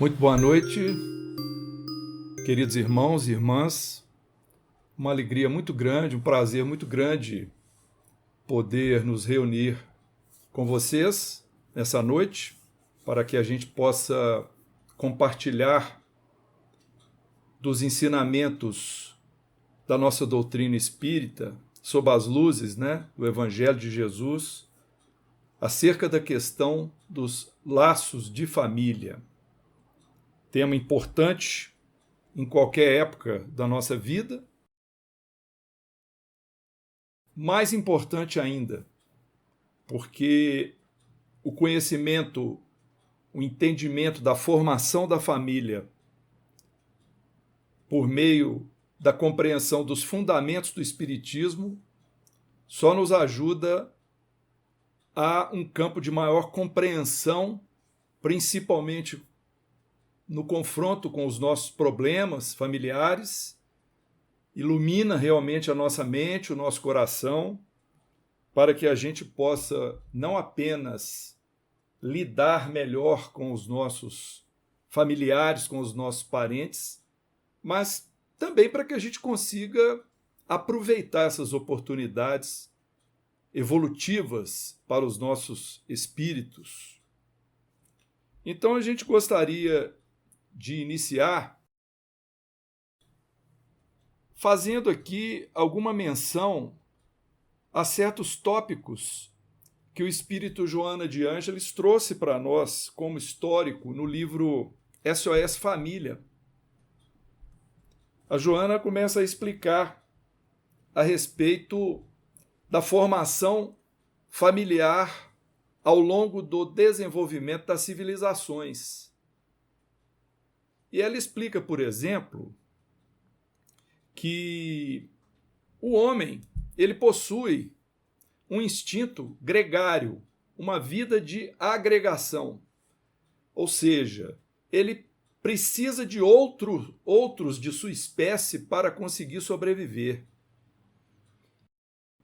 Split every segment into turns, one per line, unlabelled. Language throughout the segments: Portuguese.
Muito boa noite, queridos irmãos e irmãs. Uma alegria muito grande, um prazer muito grande poder nos reunir com vocês nessa noite para que a gente possa compartilhar dos ensinamentos da nossa doutrina espírita sob as luzes, do Evangelho de Jesus, acerca da questão dos laços de família. Tema importante em qualquer época da nossa vida, mais importante ainda, porque o conhecimento, o entendimento da formação da família por meio da compreensão dos fundamentos do Espiritismo só nos ajuda a um campo de maior compreensão, principalmente no confronto com os nossos problemas familiares, ilumina realmente a nossa mente, o nosso coração, para que a gente possa não apenas lidar melhor com os nossos familiares, com os nossos parentes, mas também para que a gente consiga aproveitar essas oportunidades evolutivas para os nossos espíritos. Então a gente gostaria de iniciar fazendo aqui alguma menção a certos tópicos que o espírito Joana de Ângeles trouxe para nós como histórico no livro SOS Família. A Joana começa a explicar a respeito da formação familiar ao longo do desenvolvimento das civilizações. E ela explica, por exemplo, que o homem ele possui um instinto gregário, uma vida de agregação. Ou seja, ele precisa de outros de sua espécie para conseguir sobreviver.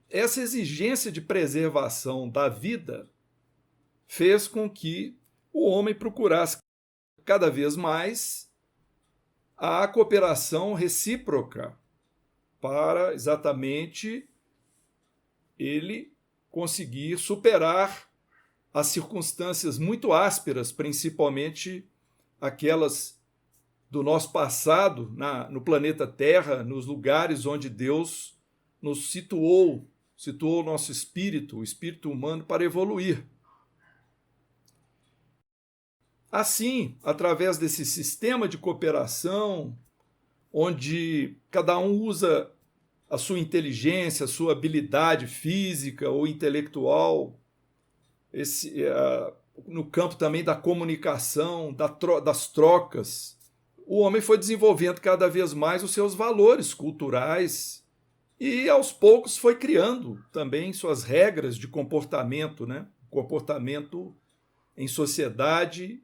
Essa exigência de preservação da vida fez com que o homem procurasse cada vez mais a cooperação recíproca para exatamente ele conseguir superar as circunstâncias muito ásperas, principalmente aquelas do nosso passado no planeta Terra, nos lugares onde Deus nos situou o nosso espírito, o espírito humano, para evoluir. Assim, através desse sistema de cooperação, onde cada um usa a sua inteligência, a sua habilidade física ou intelectual, no campo também da comunicação, das trocas, o homem foi desenvolvendo cada vez mais os seus valores culturais e, aos poucos, foi criando também suas regras de comportamento, comportamento em sociedade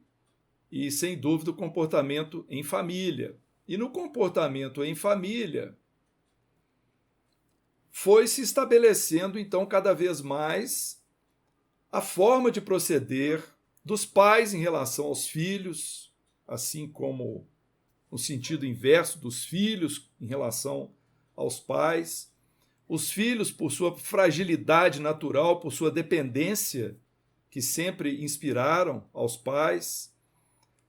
e, sem dúvida, o comportamento em família. E no comportamento em família, foi se estabelecendo, então, cada vez mais a forma de proceder dos pais em relação aos filhos, assim como no sentido inverso dos filhos em relação aos pais. Os filhos, por sua fragilidade natural, por sua dependência, que sempre inspiraram aos pais.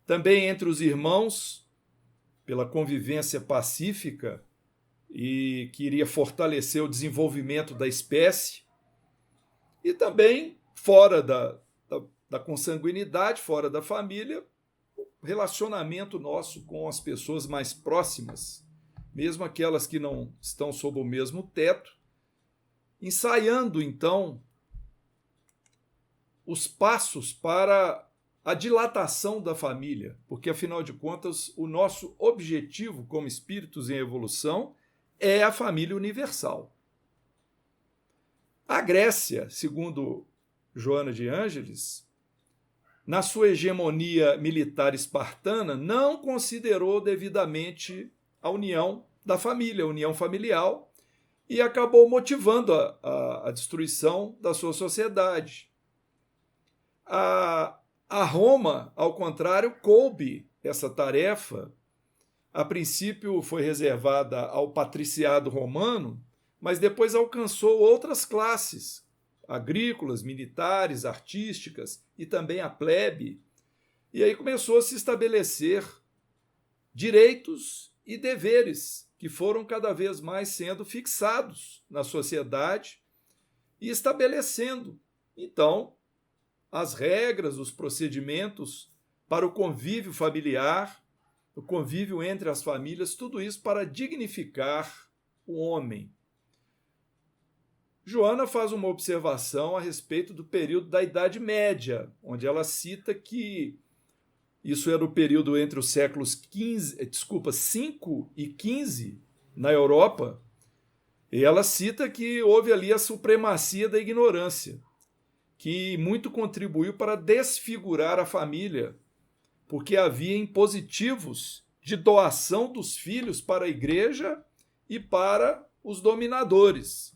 Também entre os irmãos, pela convivência pacífica e que iria fortalecer o desenvolvimento da espécie. E também, fora da consanguinidade, fora da família, o relacionamento nosso com as pessoas mais próximas, mesmo aquelas que não estão sob o mesmo teto, ensaiando, então, os passos para a dilatação da família, porque, afinal de contas, o nosso objetivo como espíritos em evolução é a família universal. A Grécia, segundo Joana de Ângeles, na sua hegemonia militar espartana, não considerou devidamente a união da família, a união familiar, e acabou motivando a destruição da sua sociedade. A Roma, ao contrário, coube essa tarefa, a princípio foi reservada ao patriciado romano, mas depois alcançou outras classes, agrícolas, militares, artísticas e também a plebe. E aí começou a se estabelecer direitos e deveres que foram cada vez mais sendo fixados na sociedade e estabelecendo, então, as regras, os procedimentos para o convívio familiar, o convívio entre as famílias, tudo isso para dignificar o homem. Joana faz uma observação a respeito do período da Idade Média, onde ela cita que isso era o período entre os séculos 5 e 15 na Europa, e ela cita que houve ali a supremacia da ignorância, que muito contribuiu para desfigurar a família, porque havia impositivos de doação dos filhos para a igreja e para os dominadores.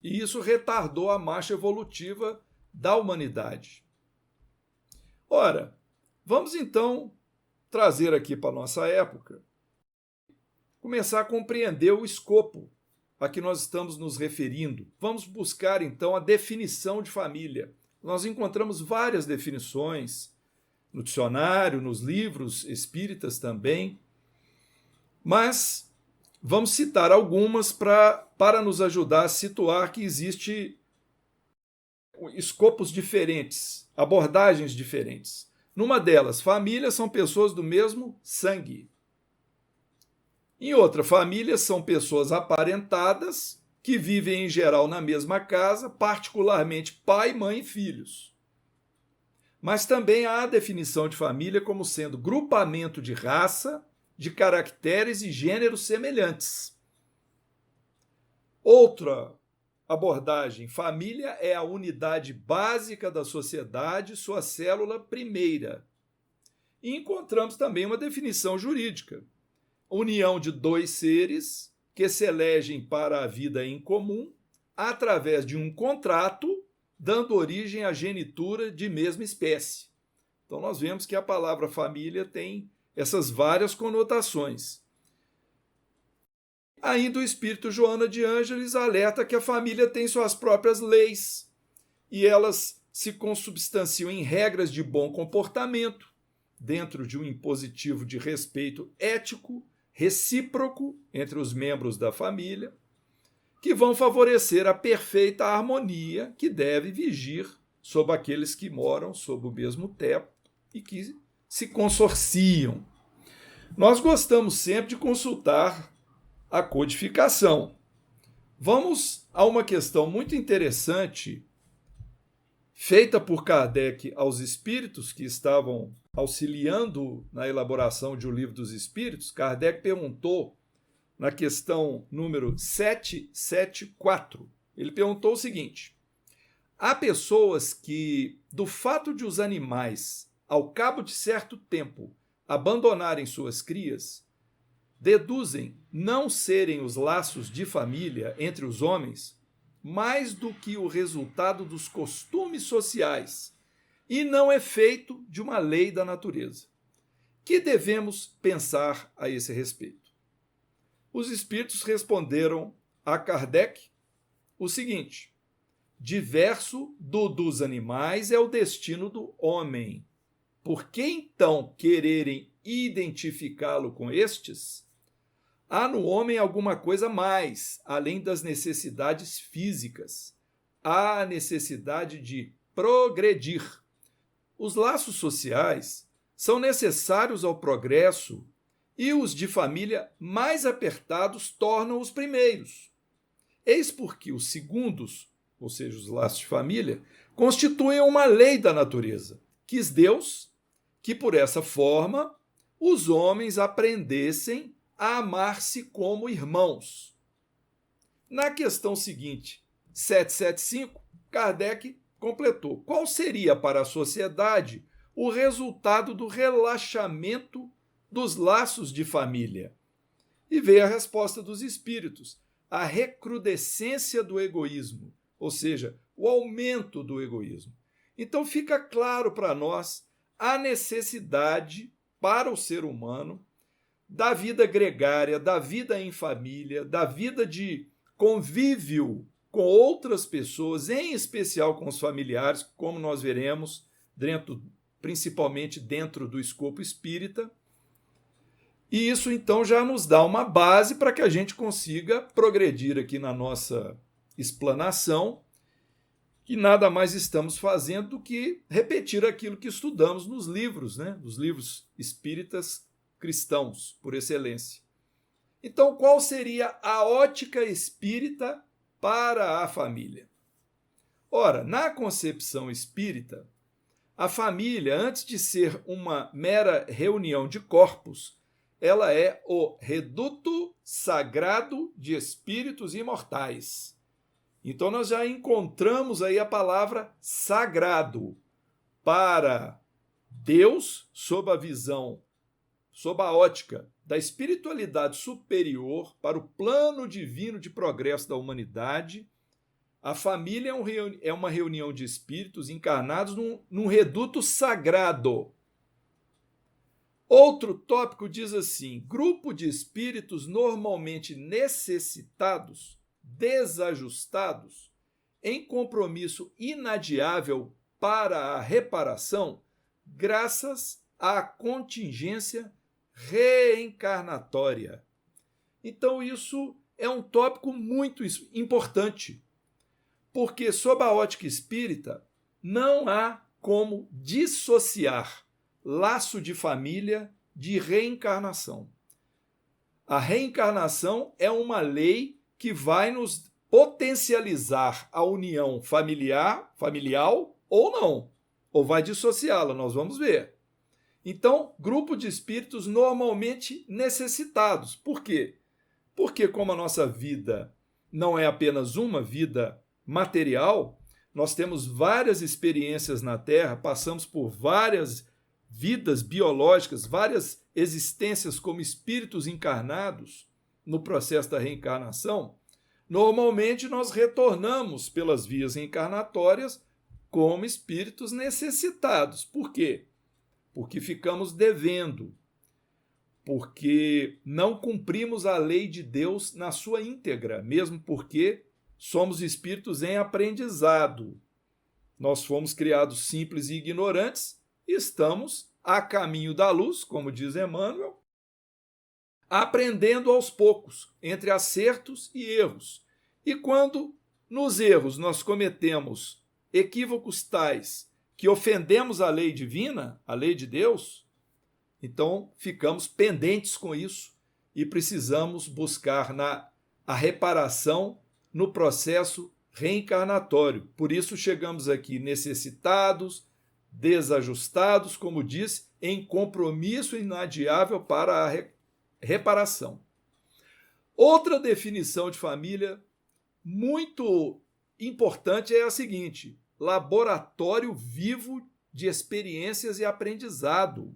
E isso retardou a marcha evolutiva da humanidade. Ora, vamos então trazer aqui para a nossa época, começar a compreender o escopo a que nós estamos nos referindo. Vamos buscar então a definição de família. Nós encontramos várias definições no dicionário, nos livros espíritas também, mas vamos citar algumas para nos ajudar a situar que existe escopos diferentes, abordagens diferentes. Numa delas, famílias são pessoas do mesmo sangue. Em outra, famílias são pessoas aparentadas que vivem em geral na mesma casa, particularmente pai, mãe e filhos. Mas também há a definição de família como sendo grupamento de raça, de caracteres e gêneros semelhantes. Outra abordagem, família é a unidade básica da sociedade, sua célula primeira. E encontramos também uma definição jurídica. União de dois seres que se elegem para a vida em comum através de um contrato, dando origem à genitura de mesma espécie. Então nós vemos que a palavra família tem essas várias conotações. Ainda o espírito Joana de Ângeles alerta que a família tem suas próprias leis e elas se consubstanciam em regras de bom comportamento, dentro de um impositivo de respeito ético, recíproco entre os membros da família, que vão favorecer a perfeita harmonia que deve vigir sobre aqueles que moram sob o mesmo teto e que se consorciam. Nós gostamos sempre de consultar a codificação. Vamos a uma questão muito interessante feita por Kardec aos espíritos que estavam auxiliando na elaboração de O Livro dos Espíritos. Kardec perguntou na questão número 774. Ele perguntou o seguinte: há pessoas que, do fato de os animais, ao cabo de certo tempo, abandonarem suas crias, deduzem não serem os laços de família entre os homens mais do que o resultado dos costumes sociais e não efeito de uma lei da natureza. Que devemos pensar a esse respeito? Os espíritos responderam a Kardec o seguinte: diverso do dos animais é o destino do homem. Por que então quererem identificá-lo com estes? Há no homem alguma coisa mais, além das necessidades físicas. Há a necessidade de progredir. Os laços sociais são necessários ao progresso e os de família mais apertados tornam os primeiros. Eis porque os segundos, ou seja, os laços de família, constituem uma lei da natureza. Quis Deus que, por essa forma, os homens aprendessem a amar-se como irmãos. Na questão seguinte, 775, Kardec completou: qual seria para a sociedade o resultado do relaxamento dos laços de família? E veio a resposta dos espíritos: a recrudescência do egoísmo, ou seja, o aumento do egoísmo. Então fica claro para nós a necessidade para o ser humano, da vida gregária, da vida em família, da vida de convívio com outras pessoas, em especial com os familiares, como nós veremos, principalmente dentro do escopo espírita. E isso, então, já nos dá uma base para que a gente consiga progredir aqui na nossa explanação, que nada mais estamos fazendo do que repetir aquilo que estudamos nos livros, né? Os livros espíritas cristãos, por excelência. Então, qual seria a ótica espírita para a família? Ora, na concepção espírita, a família, antes de ser uma mera reunião de corpos, ela é o reduto sagrado de espíritos imortais. Então nós já encontramos aí a palavra sagrado para Deus, sob a visão, sob a ótica da espiritualidade superior, para o plano divino de progresso da humanidade. A família é uma reunião de espíritos encarnados num reduto sagrado. Outro tópico diz assim: grupo de espíritos normalmente necessitados, desajustados, em compromisso inadiável para a reparação, graças à contingência reencarnatória. Então, isso é um tópico muito importante, porque, sob a ótica espírita, não há como dissociar laço de família de reencarnação. A reencarnação é uma lei que vai nos potencializar a união familiar ou não, ou vai dissociá-la, nós vamos ver. Então, grupo de espíritos normalmente necessitados. Por quê? Porque como a nossa vida não é apenas uma vida material, nós temos várias experiências na Terra, passamos por várias vidas biológicas, várias existências como espíritos encarnados no processo da reencarnação. Normalmente nós retornamos pelas vias reencarnatórias como espíritos necessitados. Por quê? Porque ficamos devendo, porque não cumprimos a lei de Deus na sua íntegra, mesmo porque somos espíritos em aprendizado. Nós fomos criados simples e ignorantes, estamos a caminho da luz, como diz Emmanuel, aprendendo aos poucos, entre acertos e erros. E quando nos erros nós cometemos equívocos tais que ofendemos a lei divina, a lei de Deus, então ficamos pendentes com isso e precisamos buscar a reparação no processo reencarnatório. Por isso chegamos aqui necessitados, desajustados, como diz, em compromisso inadiável para a reparação. Outra definição de família muito importante é a seguinte: laboratório vivo de experiências e aprendizado,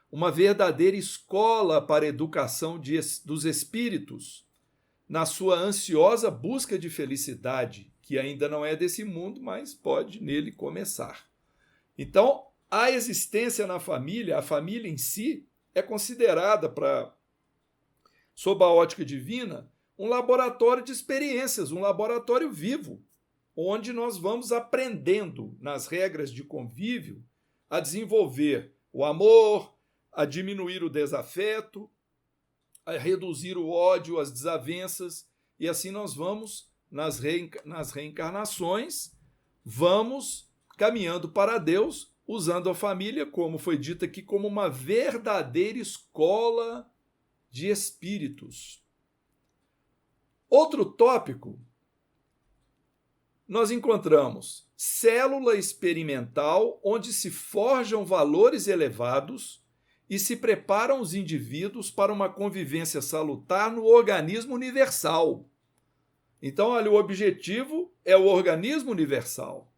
uma verdadeira escola para a educação dos espíritos, na sua ansiosa busca de felicidade, que ainda não é desse mundo, mas pode nele começar. Então, a existência na família, a família em si, é considerada, sob a ótica divina, um laboratório de experiências, um laboratório vivo, onde nós vamos aprendendo nas regras de convívio a desenvolver o amor, a diminuir o desafeto, a reduzir o ódio, as desavenças, e assim nós vamos, nas reencarnações, vamos caminhando para Deus, usando a família, como foi dito aqui, como uma verdadeira escola de espíritos. Outro tópico, nós encontramos célula experimental, onde se forjam valores elevados e se preparam os indivíduos para uma convivência salutar no organismo universal. Então, olha, o objetivo é o organismo universal.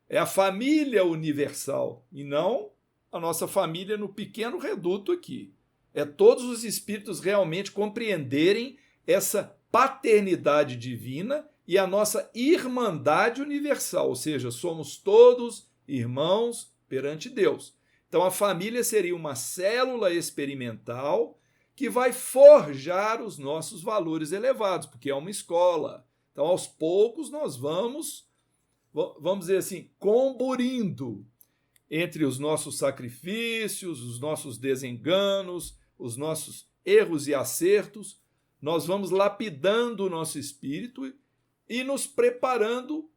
É a família universal e não a nossa família no pequeno reduto aqui. É todos os espíritos realmente compreenderem essa paternidade divina e a nossa irmandade universal, ou seja, somos todos irmãos perante Deus. Então, a família seria uma célula experimental que vai forjar os nossos valores elevados, porque é uma escola. Então, aos poucos, nós vamos dizer assim, comburindo entre os nossos sacrifícios, os nossos desenganos, os nossos erros e acertos. Nós vamos lapidando o nosso espírito e nos preparando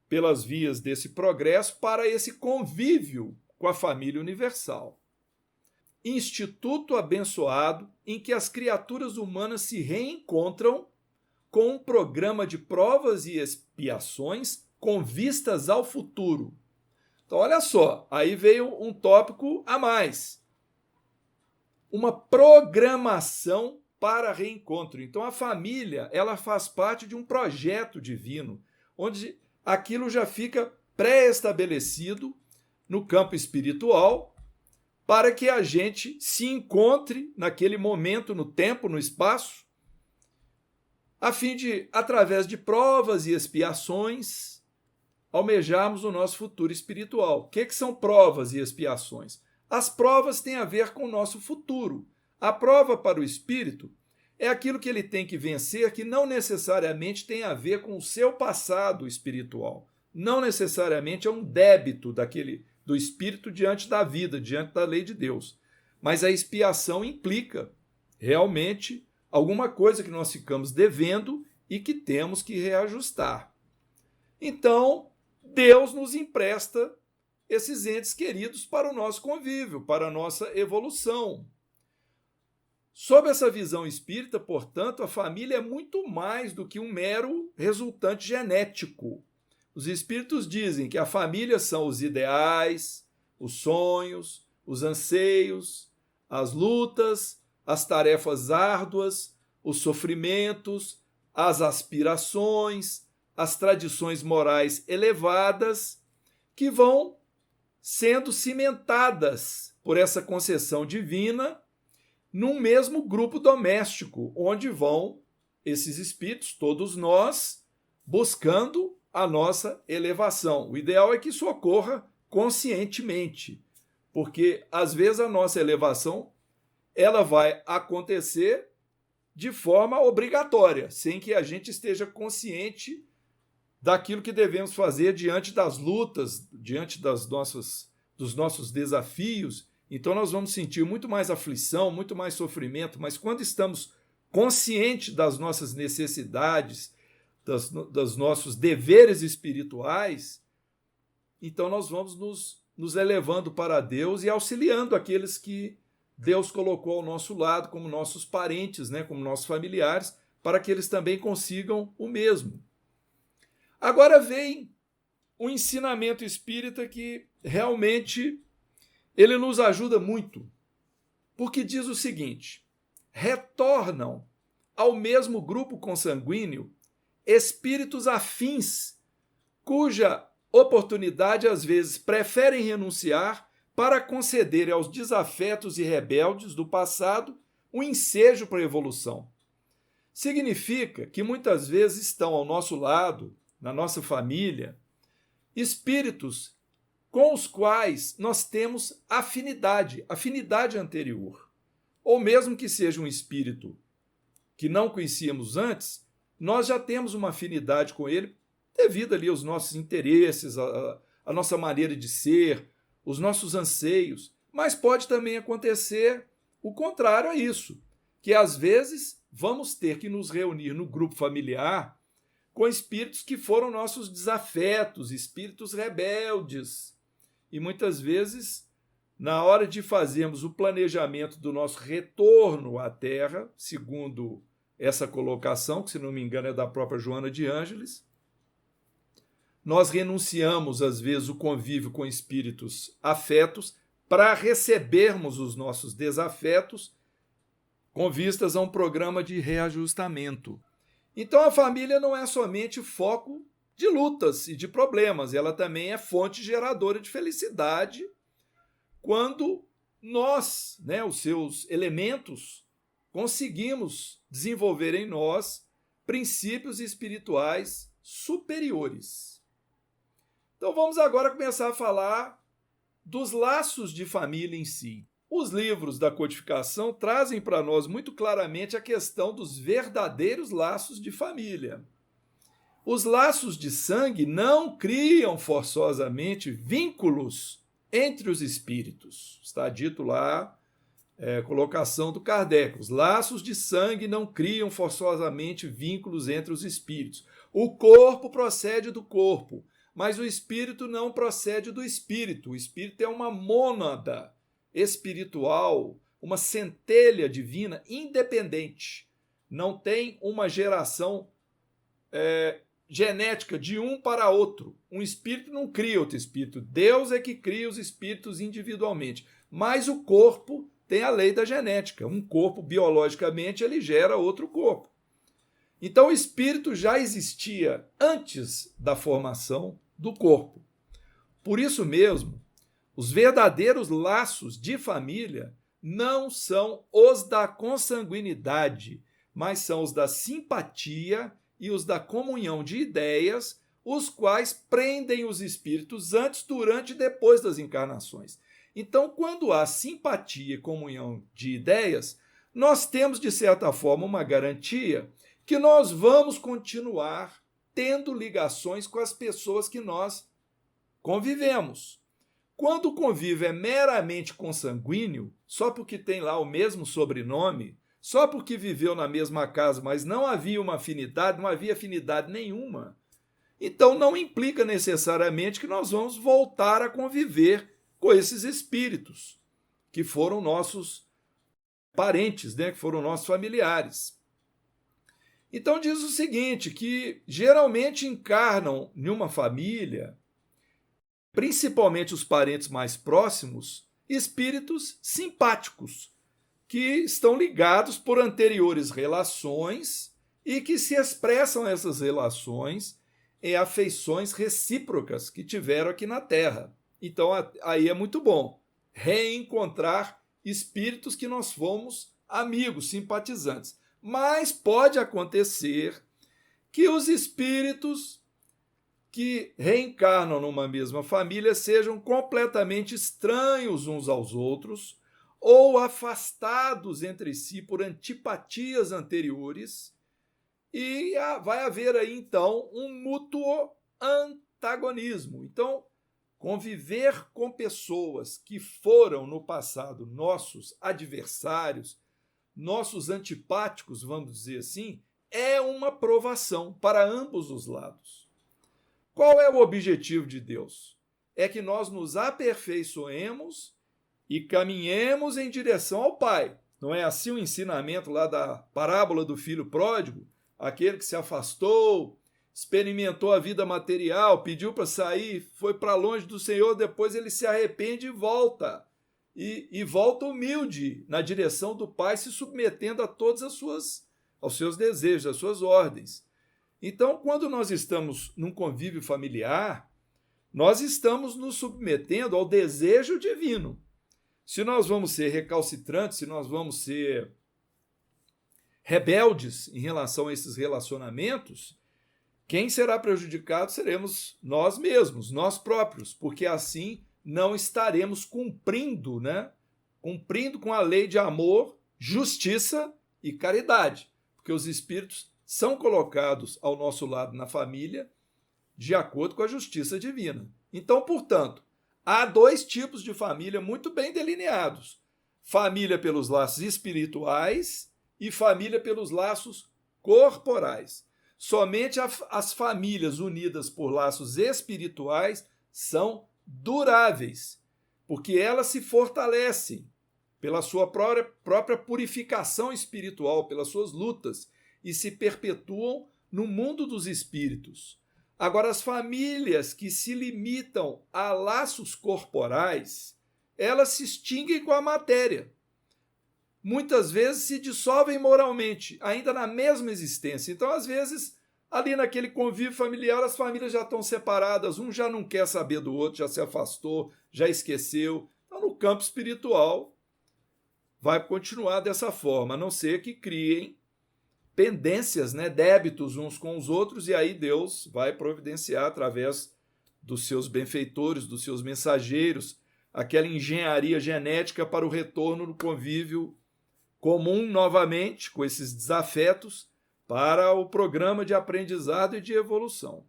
pelas vias desse progresso para esse convívio com a família universal. Instituto abençoado em que as criaturas humanas se reencontram com um programa de provas e expiações com vistas ao futuro. Então, olha só, aí veio um tópico a mais. Uma programação para reencontro. Então, a família, ela faz parte de um projeto divino, onde aquilo já fica pré-estabelecido no campo espiritual, para que a gente se encontre naquele momento, no tempo, no espaço, a fim de, através de provas e expiações, almejarmos o nosso futuro espiritual. O que são provas e expiações? As provas têm a ver com o nosso futuro. A prova para o espírito é aquilo que ele tem que vencer, que não necessariamente tem a ver com o seu passado espiritual. Não necessariamente é um débito do espírito diante da vida, diante da lei de Deus. Mas a expiação implica realmente alguma coisa que nós ficamos devendo e que temos que reajustar. Então, Deus nos empresta esses entes queridos para o nosso convívio, para a nossa evolução. Sob essa visão espírita, portanto, a família é muito mais do que um mero resultante genético. Os espíritos dizem que a família são os ideais, os sonhos, os anseios, as lutas, as tarefas árduas, os sofrimentos, as aspirações, as tradições morais elevadas que vão sendo cimentadas por essa concessão divina num mesmo grupo doméstico, onde vão esses espíritos, todos nós, buscando a nossa elevação. O ideal é que isso ocorra conscientemente, porque às vezes a nossa elevação ela vai acontecer de forma obrigatória, sem que a gente esteja consciente daquilo que devemos fazer diante das lutas, diante dos nossos desafios. Então nós vamos sentir muito mais aflição, muito mais sofrimento, mas quando estamos conscientes das nossas necessidades, dos nossos deveres espirituais, então nós vamos nos elevando para Deus e auxiliando aqueles que Deus colocou ao nosso lado, como nossos parentes, né, como nossos familiares, para que eles também consigam o mesmo. Agora vem o ensinamento espírita que realmente ele nos ajuda muito, porque diz o seguinte: retornam ao mesmo grupo consanguíneo espíritos afins, cuja oportunidade às vezes preferem renunciar para conceder aos desafetos e rebeldes do passado um ensejo para a evolução. Significa que muitas vezes estão ao nosso lado, na nossa família, espíritos com os quais nós temos afinidade anterior. Ou mesmo que seja um espírito que não conhecíamos antes, nós já temos uma afinidade com ele devido ali aos nossos interesses, a nossa maneira de ser, os nossos anseios. Mas pode também acontecer o contrário a isso, que às vezes vamos ter que nos reunir no grupo familiar com espíritos que foram nossos desafetos, espíritos rebeldes. E muitas vezes, na hora de fazermos o planejamento do nosso retorno à Terra, segundo essa colocação, que se não me engano é da própria Joana de Ângeles, nós renunciamos às vezes o convívio com espíritos afetos para recebermos os nossos desafetos com vistas a um programa de reajustamento. Então a família não é somente foco de lutas e de problemas, ela também é fonte geradora de felicidade quando nós, né, os seus elementos, conseguimos desenvolver em nós princípios espirituais superiores. Então vamos agora começar a falar dos laços de família em si. Os livros da codificação trazem para nós muito claramente a questão dos verdadeiros laços de família. Os laços de sangue não criam forçosamente vínculos entre os espíritos. Está dito lá, colocação do Kardec. Os laços de sangue não criam forçosamente vínculos entre os espíritos. O corpo procede do corpo, mas o espírito não procede do espírito. O espírito é uma mônada espiritual, uma centelha divina independente. Não tem uma geração genética de um para outro. Um espírito não cria outro espírito. Deus é que cria os espíritos individualmente. Mas o corpo tem a lei da genética. Um corpo, biologicamente, ele gera outro corpo. Então, o espírito já existia antes da formação do corpo. Por isso mesmo, os verdadeiros laços de família não são os da consanguinidade, mas são os da simpatia e os da comunhão de ideias, os quais prendem os espíritos antes, durante e depois das encarnações. Então, quando há simpatia e comunhão de ideias, nós temos, de certa forma, uma garantia que nós vamos continuar tendo ligações com as pessoas que nós convivemos. Quando o convívio é meramente consanguíneo, só porque tem lá o mesmo sobrenome, só porque viveu na mesma casa, mas não havia uma afinidade, não havia afinidade nenhuma, então não implica necessariamente que nós vamos voltar a conviver com esses espíritos, que foram nossos parentes, né, que foram nossos familiares. Então diz o seguinte, que geralmente encarnam em uma família, principalmente os parentes mais próximos, espíritos simpáticos, que estão ligados por anteriores relações e que se expressam essas relações em afeições recíprocas que tiveram aqui na Terra. Então aí é muito bom reencontrar espíritos que nós fomos amigos, simpatizantes. Mas pode acontecer que os espíritos que reencarnam numa mesma família sejam completamente estranhos uns aos outros ou afastados entre si por antipatias anteriores, e vai haver aí, então, um mútuo antagonismo. Então, conviver com pessoas que foram, no passado, nossos adversários, nossos antipáticos, vamos dizer assim, é uma provação para ambos os lados. Qual é o objetivo de Deus? É que nós nos aperfeiçoemos e caminhemos em direção ao Pai. Não é assim o ensinamento lá da parábola do filho pródigo? Aquele que se afastou, experimentou a vida material, pediu para sair, foi para longe do Senhor, depois ele se arrepende e volta. E volta humilde na direção do Pai, se submetendo a todas aos seus desejos, às suas ordens. Então, quando nós estamos num convívio familiar, nós estamos nos submetendo ao desejo divino. Se nós vamos ser recalcitrantes, se nós vamos ser rebeldes em relação a esses relacionamentos, quem será prejudicado seremos nós mesmos, nós próprios, porque assim não estaremos cumprindo, cumprindo com a lei de amor, justiça e caridade, porque os espíritos são colocados ao nosso lado na família de acordo com a justiça divina. Então, portanto, há dois tipos de família muito bem delineados: família pelos laços espirituais e família pelos laços corporais. Somente as famílias unidas por laços espirituais são duráveis, porque elas se fortalecem pela sua própria purificação espiritual, pelas suas lutas, e se perpetuam no mundo dos espíritos. Agora, as famílias que se limitam a laços corporais, elas se extinguem com a matéria. Muitas vezes se dissolvem moralmente, ainda na mesma existência. Então, às vezes, ali naquele convívio familiar, as famílias já estão separadas, um já não quer saber do outro, já se afastou, já esqueceu. Então, no campo espiritual, vai continuar dessa forma, a não ser que criem pendências, débitos uns com os outros, e aí Deus vai providenciar através dos seus benfeitores, dos seus mensageiros, aquela engenharia genética para o retorno no convívio comum novamente, com esses desafetos, para o programa de aprendizado e de evolução.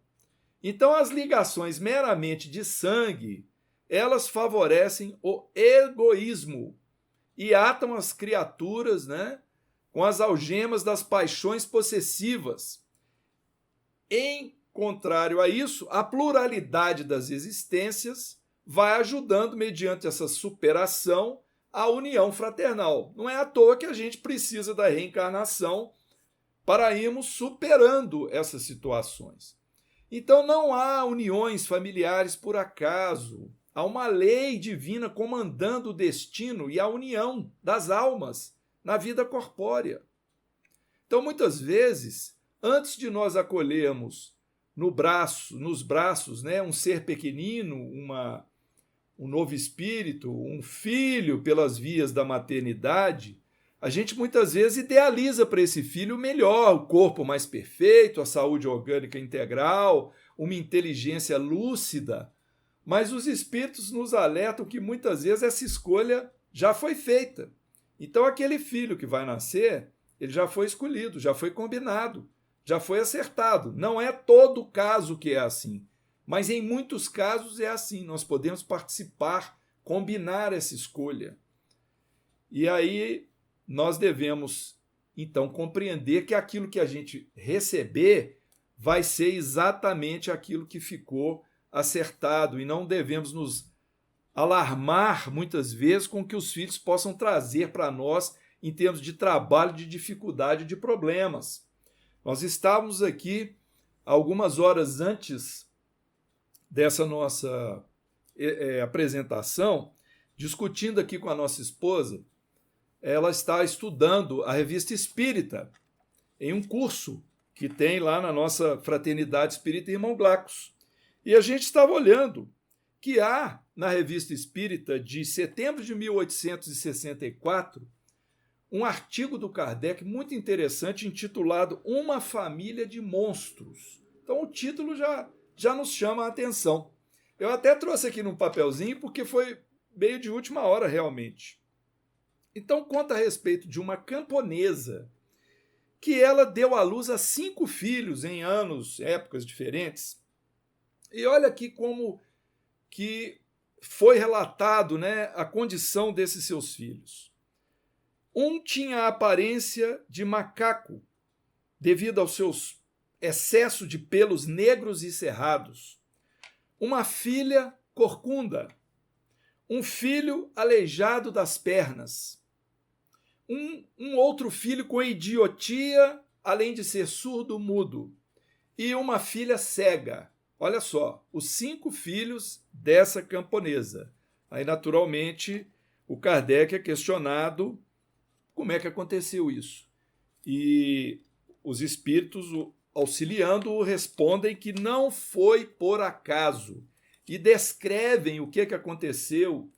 Então, as ligações meramente de sangue, elas favorecem o egoísmo e atam as criaturas, né, com as algemas das paixões possessivas. Em contrário a isso, a pluralidade das existências vai ajudando, mediante essa superação, a união fraternal. Não é à toa que a gente precisa da reencarnação para irmos superando essas situações. Então não há uniões familiares por acaso. Há uma lei divina comandando o destino e a união das almas na vida corpórea. Então, muitas vezes, antes de nós acolhermos nos braços, né, um ser pequenino, um novo espírito, um filho pelas vias da maternidade, a gente muitas vezes idealiza para esse filho o melhor, o corpo mais perfeito, a saúde orgânica integral, uma inteligência lúcida. Mas os espíritos nos alertam que muitas vezes essa escolha já foi feita. Então aquele filho que vai nascer, ele já foi escolhido, já foi combinado, já foi acertado. Não é todo caso que é assim, mas em muitos casos é assim. Nós podemos participar, combinar essa escolha. E aí nós devemos, então, compreender que aquilo que a gente receber vai ser exatamente aquilo que ficou acertado, e não devemos nos alarmar muitas vezes com o que os filhos possam trazer para nós em termos de trabalho, de dificuldade, de problemas. Nós estávamos aqui algumas horas antes dessa nossa apresentação, discutindo aqui com a nossa esposa. Ela está estudando a Revista Espírita em um curso que tem lá na nossa Fraternidade Espírita Irmão Glaucus. E a gente estava olhando que há, na Revista Espírita de setembro de 1864, um artigo do Kardec muito interessante intitulado Uma Família de Monstros. Então o título já nos chama a atenção. Eu até trouxe aqui num papelzinho porque foi meio de última hora realmente. Então conta a respeito de uma camponesa que ela deu à luz a 5 filhos em épocas diferentes. E olha aqui como que foi relatado, né, a condição desses seus filhos. Um tinha a aparência de macaco, devido aos seus excesso de pelos negros e cerrados. Uma filha corcunda. Um filho aleijado das pernas. Um outro filho com idiotia, além de ser surdo-mudo. E uma filha cega. Olha só, os 5 filhos dessa camponesa. Aí, naturalmente, o Kardec é questionado como é que aconteceu isso. E os espíritos, auxiliando-o, respondem que não foi por acaso e descrevem o que aconteceu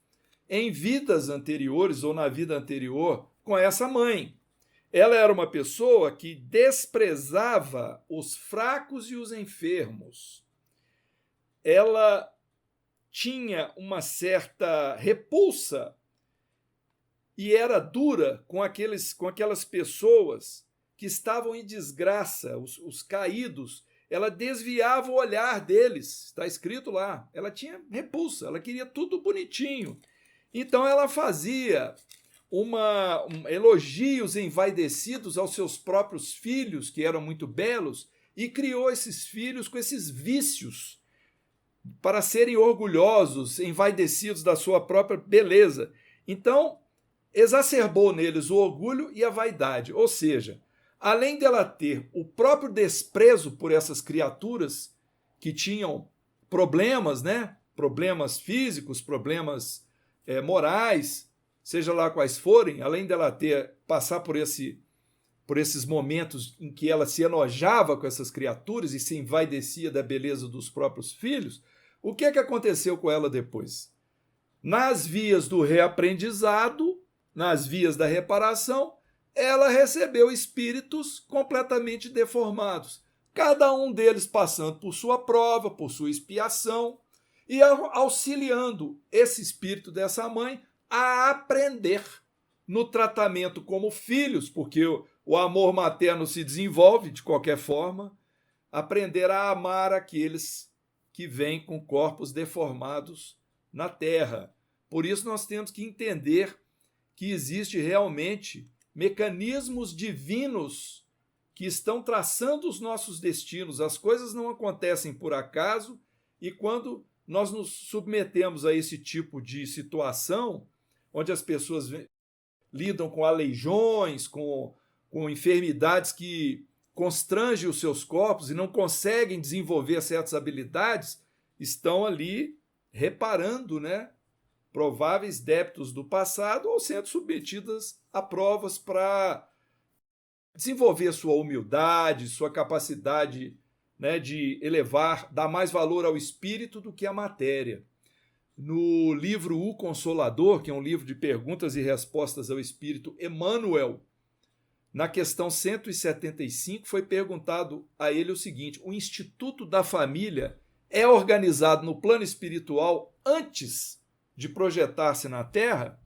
em vidas anteriores ou na vida anterior com essa mãe. Ela era uma pessoa que desprezava os fracos e os enfermos. Ela tinha uma certa repulsa e era dura com aquelas pessoas que estavam em desgraça, os caídos. Ela desviava o olhar deles, está escrito lá. Ela tinha repulsa, ela queria tudo bonitinho. Então ela fazia elogios envaidecidos aos seus próprios filhos, que eram muito belos, e criou esses filhos com esses vícios, para serem orgulhosos, envaidecidos da sua própria beleza. Então, exacerbou neles o orgulho e a vaidade. Ou seja, além dela ter o próprio desprezo por essas criaturas que tinham problemas, né? Problemas físicos, problemas morais, seja lá quais forem, além dela passar por esses momentos em que ela se enojava com essas criaturas e se envaidecia da beleza dos próprios filhos, o que aconteceu com ela depois? Nas vias do reaprendizado, nas vias da reparação, ela recebeu espíritos completamente deformados, cada um deles passando por sua prova, por sua expiação, e auxiliando esse espírito dessa mãe a aprender no tratamento como filhos, porque o amor materno se desenvolve de qualquer forma, aprender a amar aqueles que vêm com corpos deformados na terra. Por isso nós temos que entender que existe realmente mecanismos divinos que estão traçando os nossos destinos. As coisas não acontecem por acaso, e quando nós nos submetemos a esse tipo de situação, onde as pessoas lidam com aleijões, com enfermidades que constrangem os seus corpos e não conseguem desenvolver certas habilidades, estão ali reparando, né, prováveis débitos do passado ou sendo submetidas a provas para desenvolver sua humildade, sua capacidade, né, de elevar, dar mais valor ao espírito do que à matéria. No livro O Consolador, que é um livro de perguntas e respostas ao espírito Emmanuel, na questão 175, foi perguntado a ele o seguinte: o Instituto da Família é organizado no plano espiritual antes de projetar-se na Terra?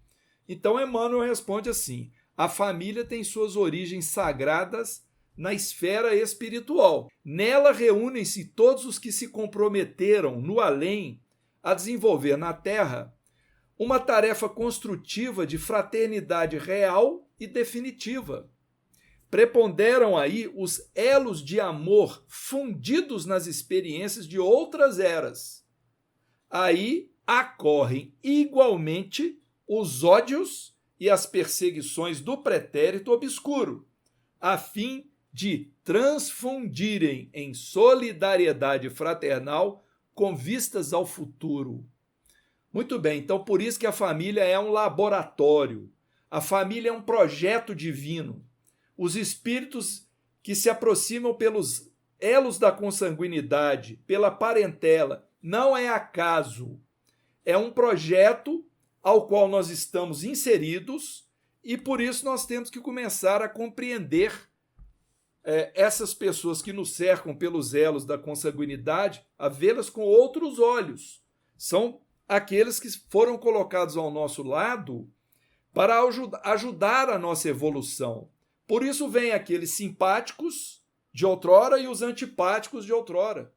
Então Emmanuel responde assim: a família tem suas origens sagradas na esfera espiritual. Nela reúnem-se todos os que se comprometeram no além a desenvolver na Terra uma tarefa construtiva de fraternidade real e definitiva. Preponderam aí os elos de amor fundidos nas experiências de outras eras. Aí ocorrem igualmente os ódios e as perseguições do pretérito obscuro, a fim de transfundirem em solidariedade fraternal com vistas ao futuro. Muito bem, então por isso que a família é um laboratório, a família é um projeto divino. Os espíritos que se aproximam pelos elos da consanguinidade, pela parentela, não é acaso, é um projeto ao qual nós estamos inseridos e por isso nós temos que começar a compreender essas pessoas que nos cercam pelos elos da consanguinidade, a vê-las com outros olhos. São aqueles que foram colocados ao nosso lado para ajudar a nossa evolução. Por isso vem aqueles simpáticos de outrora e os antipáticos de outrora.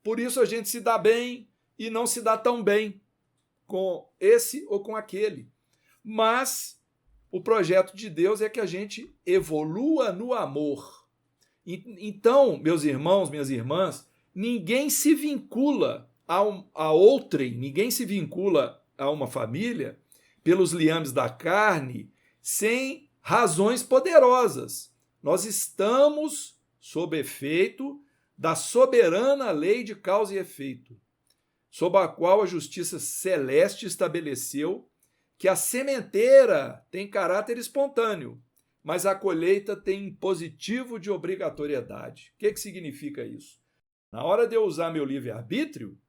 Por isso a gente se dá bem e não se dá tão bem com esse ou com aquele. Mas o projeto de Deus é que a gente evolua no amor. Então, meus irmãos, minhas irmãs, ninguém se vincula a outrem, ninguém se vincula a uma família pelos liames da carne sem razões poderosas. Nós estamos sob efeito da soberana lei de causa e efeito, sob a qual a justiça celeste estabeleceu que a sementeira tem caráter espontâneo, mas a colheita tem impositivo de obrigatoriedade. O que significa isso? Na hora de eu usar meu livre-arbítrio,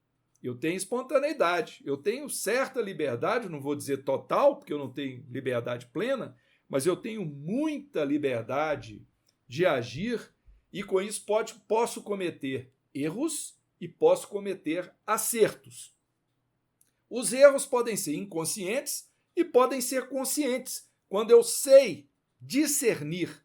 eu tenho espontaneidade, eu tenho certa liberdade, não vou dizer total, porque eu não tenho liberdade plena, mas eu tenho muita liberdade de agir e com isso posso cometer erros e posso cometer acertos. Os erros podem ser inconscientes e podem ser conscientes, quando eu sei discernir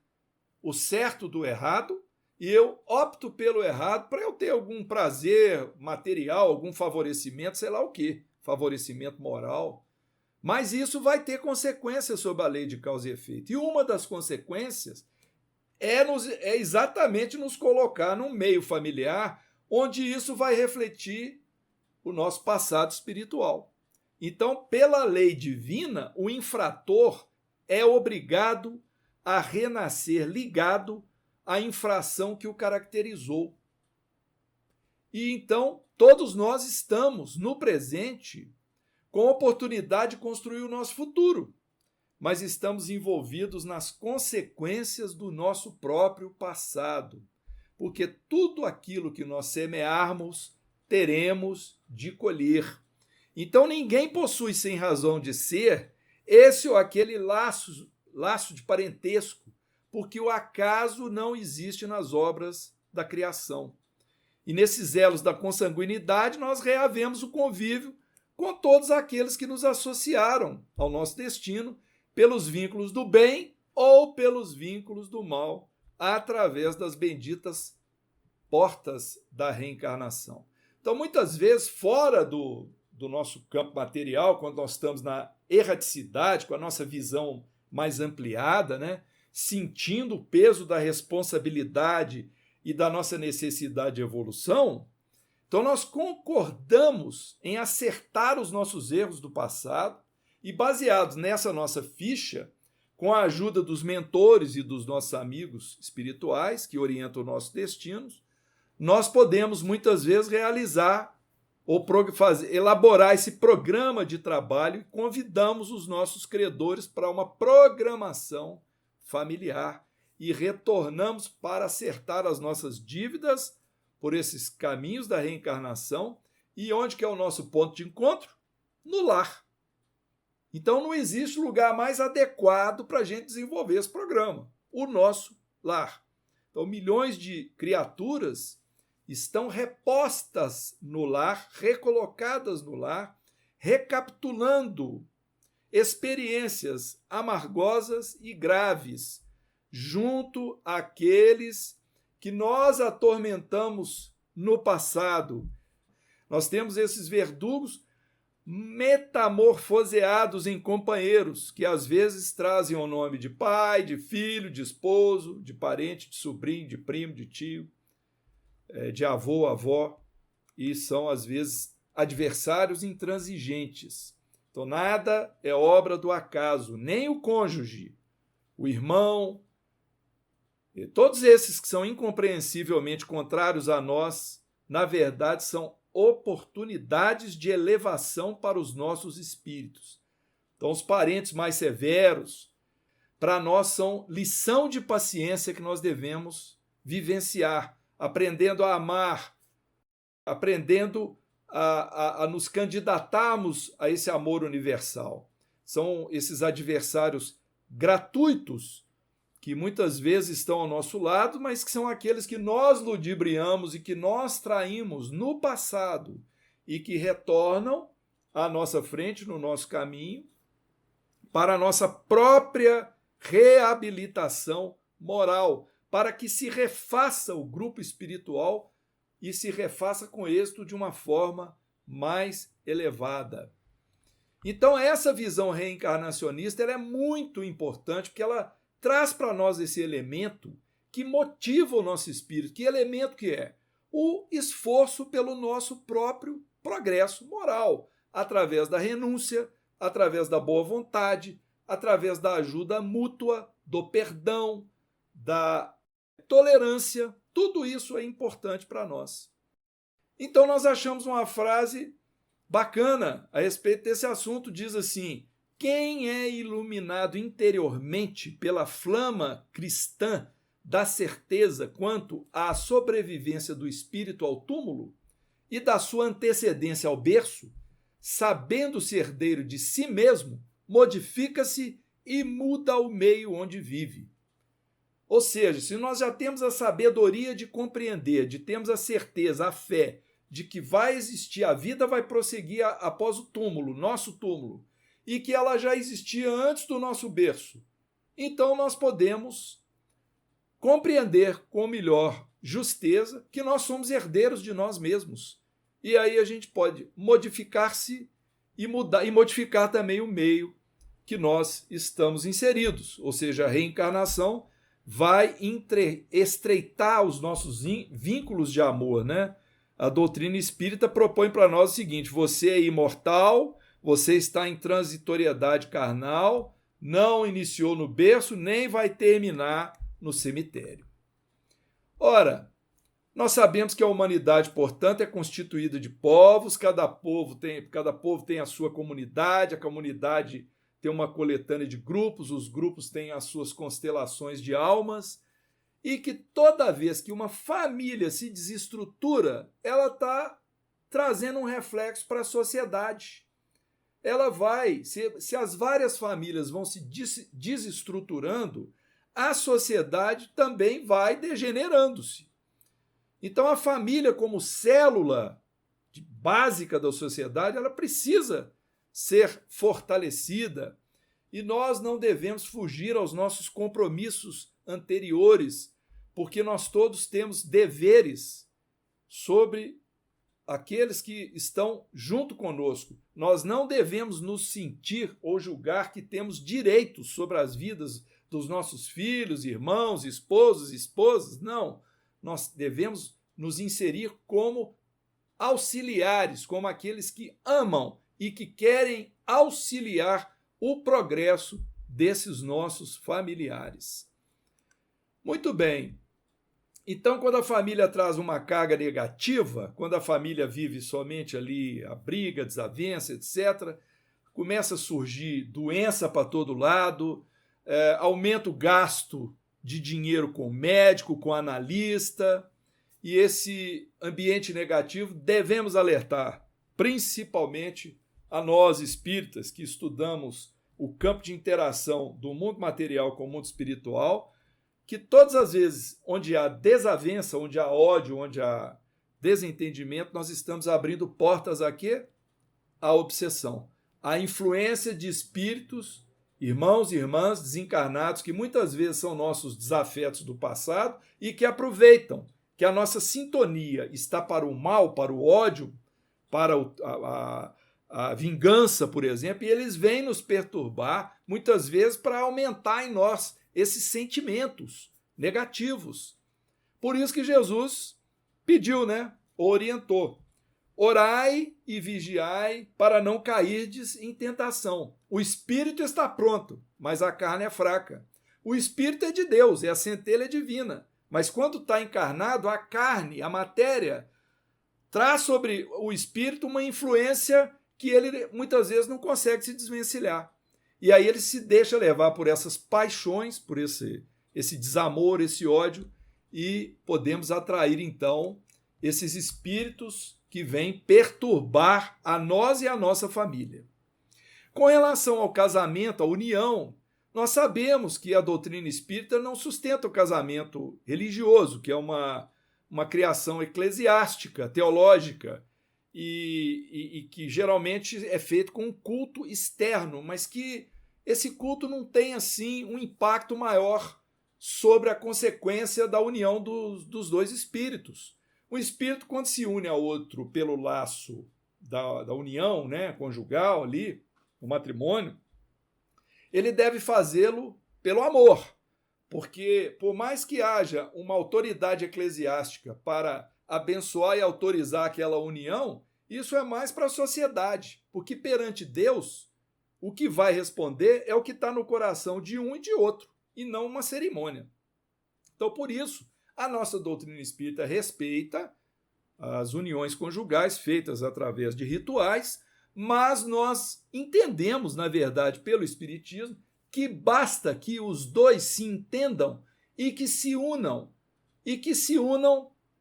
o certo do errado e eu opto pelo errado para eu ter algum prazer material, algum favorecimento, sei lá o quê, favorecimento moral. Mas isso vai ter consequências sobre a lei de causa e efeito. E uma das consequências é exatamente nos colocar num meio familiar onde isso vai refletir o nosso passado espiritual. Então, pela lei divina, o infrator é obrigado a renascer ligado à infração que o caracterizou. E então, todos nós estamos, no presente, com a oportunidade de construir o nosso futuro, mas estamos envolvidos nas consequências do nosso próprio passado, porque tudo aquilo que nós semearmos, teremos de colher. Então ninguém possui sem razão de ser esse ou aquele laço de parentesco, porque o acaso não existe nas obras da criação. E nesses elos da consanguinidade, nós reavemos o convívio com todos aqueles que nos associaram ao nosso destino pelos vínculos do bem ou pelos vínculos do mal, através das benditas portas da reencarnação. Então, muitas vezes, fora do nosso campo material, quando nós estamos na erraticidade, com a nossa visão mais ampliada, né, sentindo o peso da responsabilidade e da nossa necessidade de evolução, então nós concordamos em acertar os nossos erros do passado e, baseados nessa nossa ficha, com a ajuda dos mentores e dos nossos amigos espirituais que orientam nossos destinos, nós podemos muitas vezes realizar ou elaborar esse programa de trabalho e convidamos os nossos credores para uma programação familiar e retornamos para acertar as nossas dívidas por esses caminhos da reencarnação. E onde que é o nosso ponto de encontro? No lar. Então não existe lugar mais adequado para a gente desenvolver esse programa, o nosso lar. Então milhões de criaturas estão repostas no lar, recolocadas no lar, recapitulando experiências amargosas e graves, junto àqueles que nós atormentamos no passado. Nós temos esses verdugos metamorfoseados em companheiros, que às vezes trazem o nome de pai, de filho, de esposo, de parente, de sobrinho, de primo, de tio, de avô, avó, e são às vezes adversários intransigentes. Então nada é obra do acaso, nem o cônjuge, o irmão, e todos esses que são incompreensivelmente contrários a nós, na verdade são oportunidades de elevação para os nossos espíritos. Então os parentes mais severos, para nós são lição de paciência que nós devemos vivenciar, aprendendo a amar, aprendendo a nos candidatarmos a esse amor universal. São esses adversários gratuitos que muitas vezes estão ao nosso lado, mas que são aqueles que nós ludibriamos e que nós traímos no passado e que retornam à nossa frente, no nosso caminho, para a nossa própria reabilitação moral, para que se refaça o grupo espiritual e se refaça com êxito de uma forma mais elevada. Então, essa visão reencarnacionista ela é muito importante, porque ela traz para nós esse elemento que motiva o nosso espírito. Que elemento que é? O esforço pelo nosso próprio progresso moral, através da renúncia, através da boa vontade, através da ajuda mútua, do perdão, da tolerância. Tudo isso é importante para nós. Então nós achamos uma frase bacana a respeito desse assunto, diz assim: quem é iluminado interiormente pela flama cristã da certeza quanto à sobrevivência do espírito ao túmulo e da sua antecedência ao berço, sabendo-se herdeiro de si mesmo, modifica-se e muda o meio onde vive. Ou seja, se nós já temos a sabedoria de compreender, de termos a certeza, a fé de que vai existir, a vida vai prosseguir após o túmulo, nosso túmulo, e que ela já existia antes do nosso berço, então nós podemos compreender com melhor justeza que nós somos herdeiros de nós mesmos. E aí a gente pode modificar-se e mudar e modificar também o meio que nós estamos inseridos. Ou seja, a reencarnação vai estreitar os nossos vínculos de amor, né? A doutrina espírita propõe para nós o seguinte: você é imortal, você está em transitoriedade carnal, não iniciou no berço, nem vai terminar no cemitério. Ora, nós sabemos que a humanidade, portanto, é constituída de povos, cada povo tem a sua comunidade, a comunidade tem uma coletânea de grupos, os grupos têm as suas constelações de almas, e que toda vez que uma família se desestrutura, ela está trazendo um reflexo para a sociedade. Ela vai, se as várias famílias vão se desestruturando, a sociedade também vai degenerando-se. Então, a família, como célula básica da sociedade, ela precisa ser fortalecida e nós não devemos fugir aos nossos compromissos anteriores, porque nós todos temos deveres sobre aqueles que estão junto conosco. Nós não devemos nos sentir ou julgar que temos direitos sobre as vidas dos nossos filhos, irmãos, esposos, esposas. Não. Nós devemos nos inserir como auxiliares, como aqueles que amam e que querem auxiliar o progresso desses nossos familiares. Muito bem. Então, quando a família traz uma carga negativa, quando a família vive somente ali a briga, desavença, etc., começa a surgir doença para todo lado, aumenta o gasto de dinheiro com médico, com analista, e esse ambiente negativo devemos alertar, principalmente a nós espíritas que estudamos o campo de interação do mundo material com o mundo espiritual, que todas as vezes onde há desavença, onde há ódio, onde há desentendimento, nós estamos abrindo portas a quê? A obsessão, a influência de espíritos, irmãos e irmãs desencarnados, que muitas vezes são nossos desafetos do passado e que aproveitam que a nossa sintonia está para o mal, para o ódio, para a vingança, por exemplo, e eles vêm nos perturbar, muitas vezes, para aumentar em nós esses sentimentos negativos. Por isso que Jesus pediu, orientou. Orai e vigiai para não cairdes em tentação. O espírito está pronto, mas a carne é fraca. O espírito é de Deus, é a centelha divina. Mas quando está encarnado, a carne, a matéria, traz sobre o espírito uma influência que ele muitas vezes não consegue se desvencilhar. E aí ele se deixa levar por essas paixões, por esse desamor, esse ódio, e podemos atrair, então, esses espíritos que vêm perturbar a nós e a nossa família. Com relação ao casamento, à união, nós sabemos que a doutrina espírita não sustenta o casamento religioso, que é uma criação eclesiástica, teológica, e que geralmente é feito com um culto externo, mas que esse culto não tem, assim, um impacto maior sobre a consequência da união dos dois espíritos. O espírito, quando se une ao outro pelo laço da união, conjugal ali, o matrimônio, ele deve fazê-lo pelo amor, porque por mais que haja uma autoridade eclesiástica para abençoar e autorizar aquela união, isso é mais para a sociedade, porque perante Deus, o que vai responder é o que está no coração de um e de outro, e não uma cerimônia. Então, por isso, a nossa doutrina espírita respeita as uniões conjugais feitas através de rituais, mas nós entendemos, na verdade, pelo Espiritismo, que basta que os dois se entendam e que se unam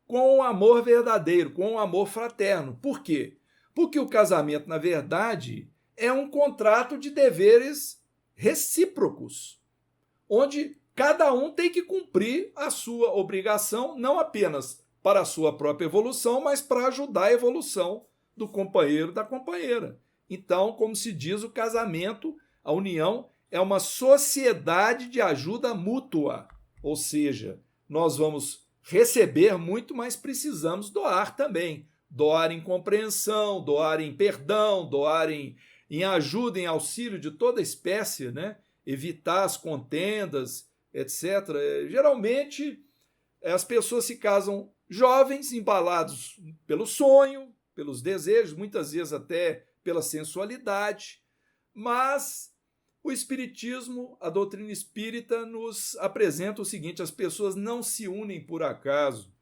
com o amor verdadeiro, com o amor fraterno. Por quê? Porque o casamento, na verdade, é um contrato de deveres recíprocos, onde cada um tem que cumprir a sua obrigação, não apenas para a sua própria evolução, mas para ajudar a evolução do companheiro, da companheira. Então, como se diz, o casamento, a união, é uma sociedade de ajuda mútua, ou seja, nós vamos receber muito, mas precisamos doar também. Doar em compreensão, doar em perdão, doar em ajuda, em auxílio de toda espécie, evitar as contendas, etc. Geralmente, as pessoas se casam jovens, embalados pelo sonho, pelos desejos, muitas vezes até pela sensualidade, mas o Espiritismo, a doutrina espírita, nos apresenta o seguinte: as pessoas não se unem por acaso.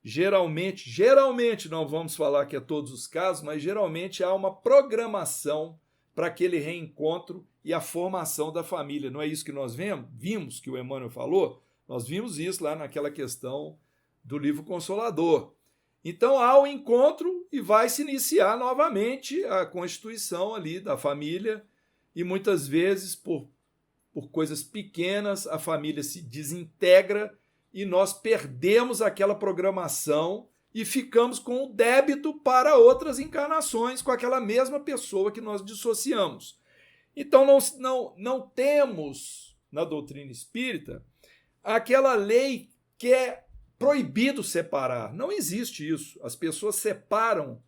Geralmente, não vamos falar que é todos os casos, mas geralmente há uma programação para aquele reencontro e a formação da família. Não é isso que nós vimos que o Emmanuel falou? Nós vimos isso lá naquela questão do livro Consolador. Então há o encontro e vai se iniciar novamente a constituição ali da família, e muitas vezes por coisas pequenas a família se desintegra e nós perdemos aquela programação e ficamos com o débito para outras encarnações com aquela mesma pessoa que nós dissociamos. Então, não temos na doutrina espírita aquela lei que é proibido separar. Não existe isso. As pessoas separam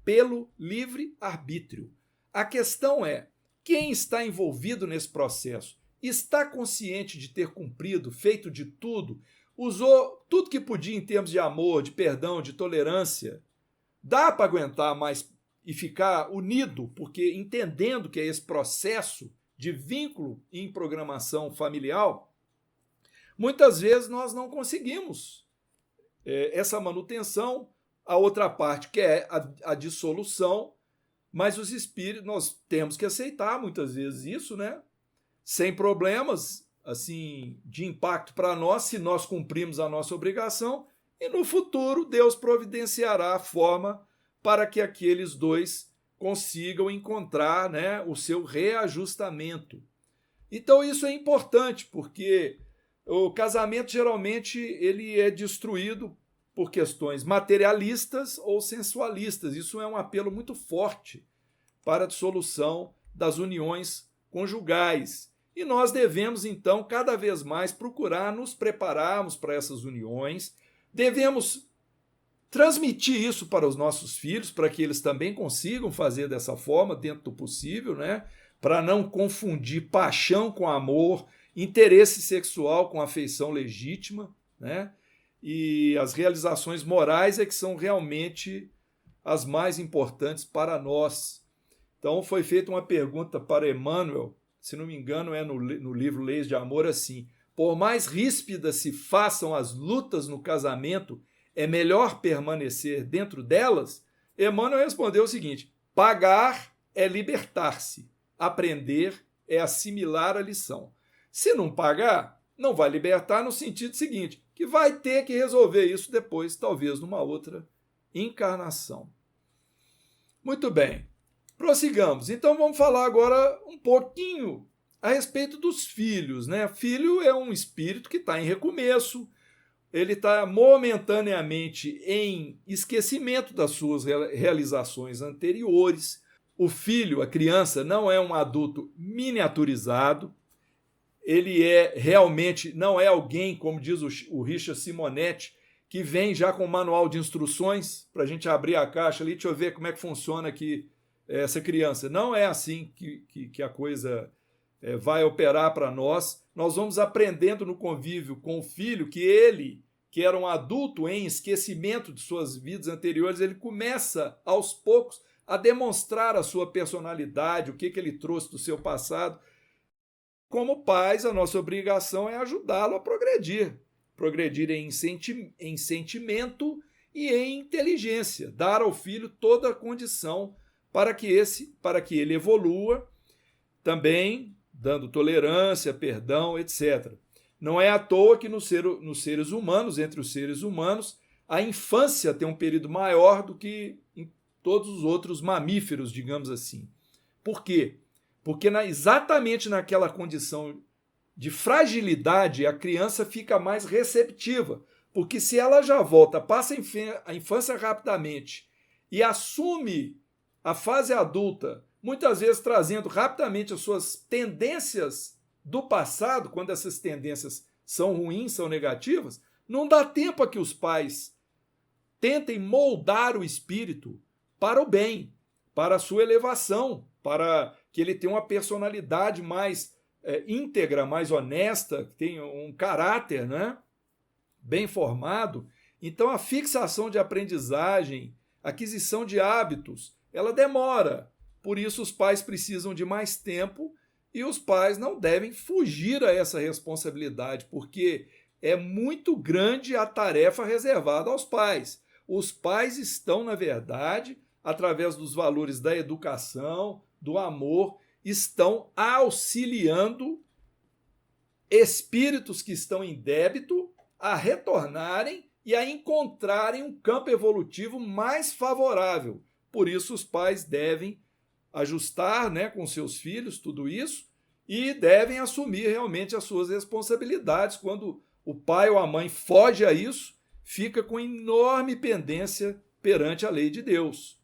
pelo livre arbítrio. A questão é, quem está envolvido nesse processo está consciente de ter cumprido, feito de tudo, usou tudo que podia em termos de amor, de perdão, de tolerância. Dá para aguentar mais e ficar unido, porque entendendo que é esse processo de vínculo em programação familiar, muitas vezes nós não conseguimos essa manutenção. A outra parte, que é a dissolução, mas os espíritos, nós temos que aceitar muitas vezes isso, né? Sem problemas assim de impacto para nós, se nós cumprimos a nossa obrigação, e no futuro Deus providenciará a forma para que aqueles dois consigam encontrar, né, o seu reajustamento. Então isso é importante, porque o casamento geralmente ele é destruído por questões materialistas ou sensualistas. Isso é um apelo muito forte para a dissolução das uniões conjugais. E nós devemos, então, cada vez mais procurar nos prepararmos para essas uniões. Devemos transmitir isso para os nossos filhos, para que eles também consigam fazer dessa forma, dentro do possível, né? Para não confundir paixão com amor, interesse sexual com afeição legítima, né? E as realizações morais é que são realmente as mais importantes para nós. Então foi feita uma pergunta para Emmanuel, se não me engano é no livro Leis de Amor, assim: por mais ríspidas se façam as lutas no casamento, é melhor permanecer dentro delas? Emmanuel respondeu o seguinte: pagar é libertar-se, aprender é assimilar a lição. Se não pagar, não vai libertar no sentido seguinte, que vai ter que resolver isso depois, talvez numa outra encarnação. Muito bem, prossigamos. Então vamos falar agora um pouquinho a respeito dos filhos, né? Filho é um espírito que está em recomeço, ele está momentaneamente em esquecimento das suas realizações anteriores. O filho, a criança, não é um adulto miniaturizado, ele realmente não é alguém, como diz o Richard Simonetti, que vem já com um manual de instruções para a gente abrir a caixa ali, deixa eu ver como é que funciona aqui essa criança. Não é assim que a coisa vai operar para nós. Nós vamos aprendendo no convívio com o filho que ele, que era um adulto em esquecimento de suas vidas anteriores, ele começa aos poucos a demonstrar a sua personalidade, o que ele trouxe do seu passado. Como pais, a nossa obrigação é ajudá-lo a progredir em sentimento e em inteligência, dar ao filho toda a condição para que ele evolua, também dando tolerância, perdão, etc. Não é à toa que nos seres humanos, entre os seres humanos, a infância tem um período maior do que em todos os outros mamíferos, digamos assim. Por quê? Porque exatamente naquela condição de fragilidade, a criança fica mais receptiva. Porque se ela já volta, passa a infância rapidamente e assume a fase adulta, muitas vezes trazendo rapidamente as suas tendências do passado, quando essas tendências são ruins, são negativas, não dá tempo a que os pais tentem moldar o espírito para o bem, para a sua elevação, para que ele tenha uma personalidade mais íntegra, mais honesta, que tenha um caráter, né, bem formado. Então a fixação de aprendizagem, aquisição de hábitos, ela demora. Por isso os pais precisam de mais tempo e os pais não devem fugir a essa responsabilidade, porque é muito grande a tarefa reservada aos pais. Os pais estão, na verdade, através dos valores da educação, do amor, estão auxiliando espíritos que estão em débito a retornarem e a encontrarem um campo evolutivo mais favorável. Por isso os pais devem ajustar, né, com seus filhos tudo isso e devem assumir realmente as suas responsabilidades quando o pai ou a mãe foge a isso, fica com enorme pendência perante a lei de Deus.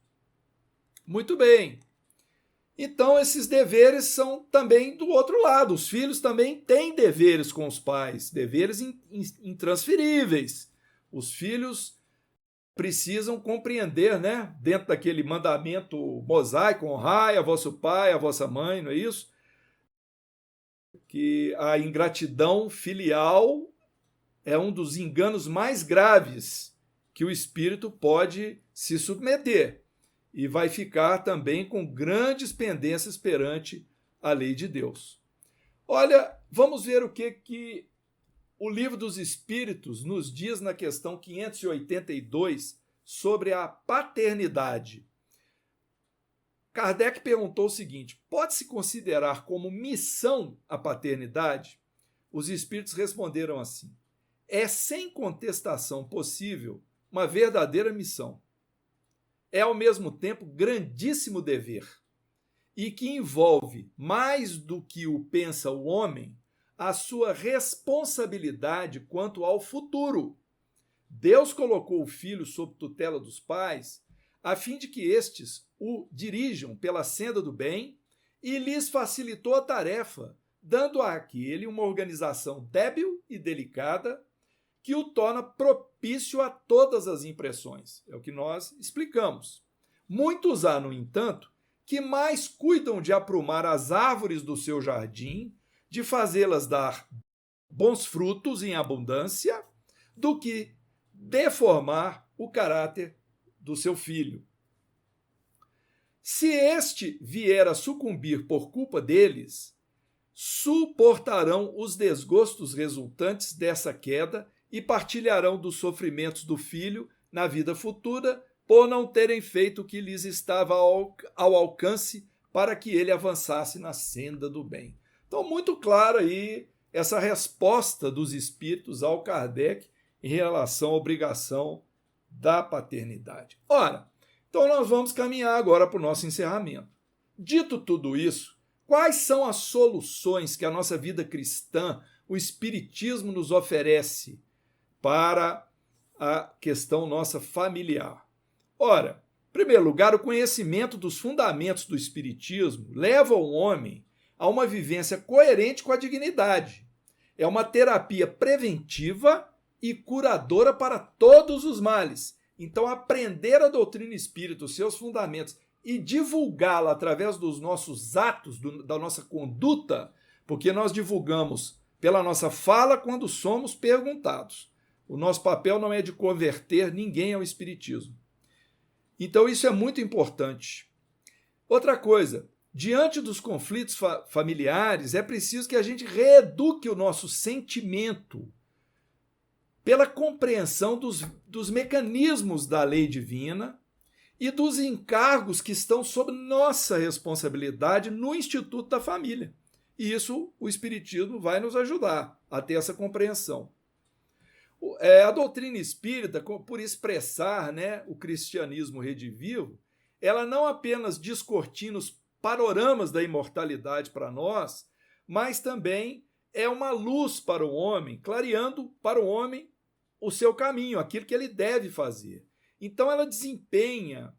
Muito bem. Então, esses deveres são também do outro lado. Os filhos também têm deveres com os pais, deveres intransferíveis. Os filhos precisam compreender, né, dentro daquele mandamento mosaico, honrai a vosso pai, a vossa mãe, não é isso? Que a ingratidão filial é um dos enganos mais graves que o espírito pode se submeter e vai ficar também com grandes pendências perante a lei de Deus. Olha, vamos ver o que o Livro dos Espíritos nos diz na questão 582 sobre a paternidade. Kardec perguntou o seguinte: pode-se considerar como missão a paternidade? Os espíritos responderam assim: é sem contestação possível uma verdadeira missão. É ao mesmo tempo grandíssimo dever e que envolve, mais do que o pensa o homem, a sua responsabilidade quanto ao futuro. Deus colocou o filho sob tutela dos pais a fim de que estes o dirijam pela senda do bem e lhes facilitou a tarefa, dando àquele uma organização débil e delicada que o torna propício a todas as impressões. É o que nós explicamos. Muitos há, no entanto, que mais cuidam de aprumar as árvores do seu jardim, de fazê-las dar bons frutos em abundância, do que deformar o caráter do seu filho. Se este vier a sucumbir por culpa deles, suportarão os desgostos resultantes dessa queda e partilharão dos sofrimentos do filho na vida futura, por não terem feito o que lhes estava ao alcance para que ele avançasse na senda do bem. Então, muito claro aí essa resposta dos espíritos ao Kardec em relação à obrigação da paternidade. Ora, então nós vamos caminhar agora para o nosso encerramento. Dito tudo isso, quais são as soluções que a nossa vida cristã, o Espiritismo, nos oferece para a questão nossa familiar? Ora, em primeiro lugar, o conhecimento dos fundamentos do Espiritismo leva o homem a uma vivência coerente com a dignidade. É uma terapia preventiva e curadora para todos os males. Então, aprender a doutrina espírita, os seus fundamentos, e divulgá-la através dos nossos atos, da nossa conduta, porque nós divulgamos pela nossa fala quando somos perguntados. O nosso papel não é de converter ninguém ao espiritismo. Então, isso é muito importante. Outra coisa, diante dos conflitos familiares, é preciso que a gente reeduque o nosso sentimento pela compreensão dos mecanismos da lei divina e dos encargos que estão sob nossa responsabilidade no Instituto da Família. E isso o Espiritismo vai nos ajudar a ter essa compreensão. A doutrina espírita, por expressar, né, o cristianismo redivivo, ela não apenas descortina os panoramas da imortalidade para nós, mas também é uma luz para o homem, clareando para o homem o seu caminho, aquilo que ele deve fazer. Então, ela desempenha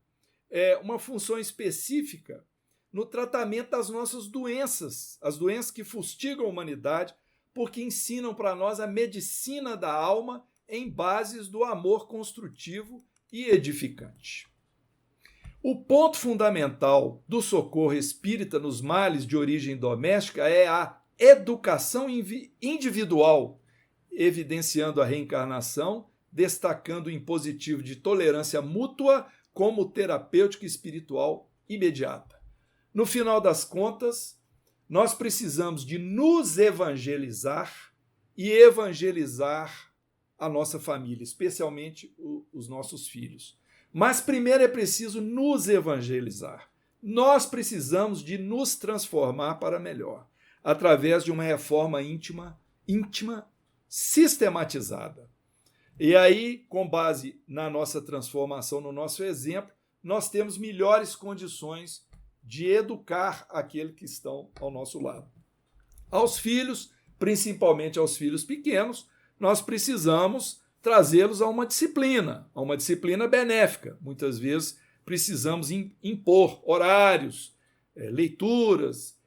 uma função específica no tratamento das nossas doenças, as doenças que fustigam a humanidade, porque ensinam para nós a medicina da alma em bases do amor construtivo e edificante. O ponto fundamental do socorro espírita nos males de origem doméstica é a educação individual, evidenciando a reencarnação, destacando o impositivo de tolerância mútua como terapêutica espiritual imediata. No final das contas, nós precisamos de nos evangelizar e evangelizar a nossa família, especialmente os nossos filhos. Mas primeiro é preciso nos evangelizar. Nós precisamos de nos transformar para melhor, através de uma reforma íntima sistematizada. E aí, com base na nossa transformação, no nosso exemplo, nós temos melhores condições de educar aqueles que estão ao nosso lado. Aos filhos, principalmente aos filhos pequenos, nós precisamos trazê-los a uma disciplina benéfica. Muitas vezes precisamos impor horários, leituras,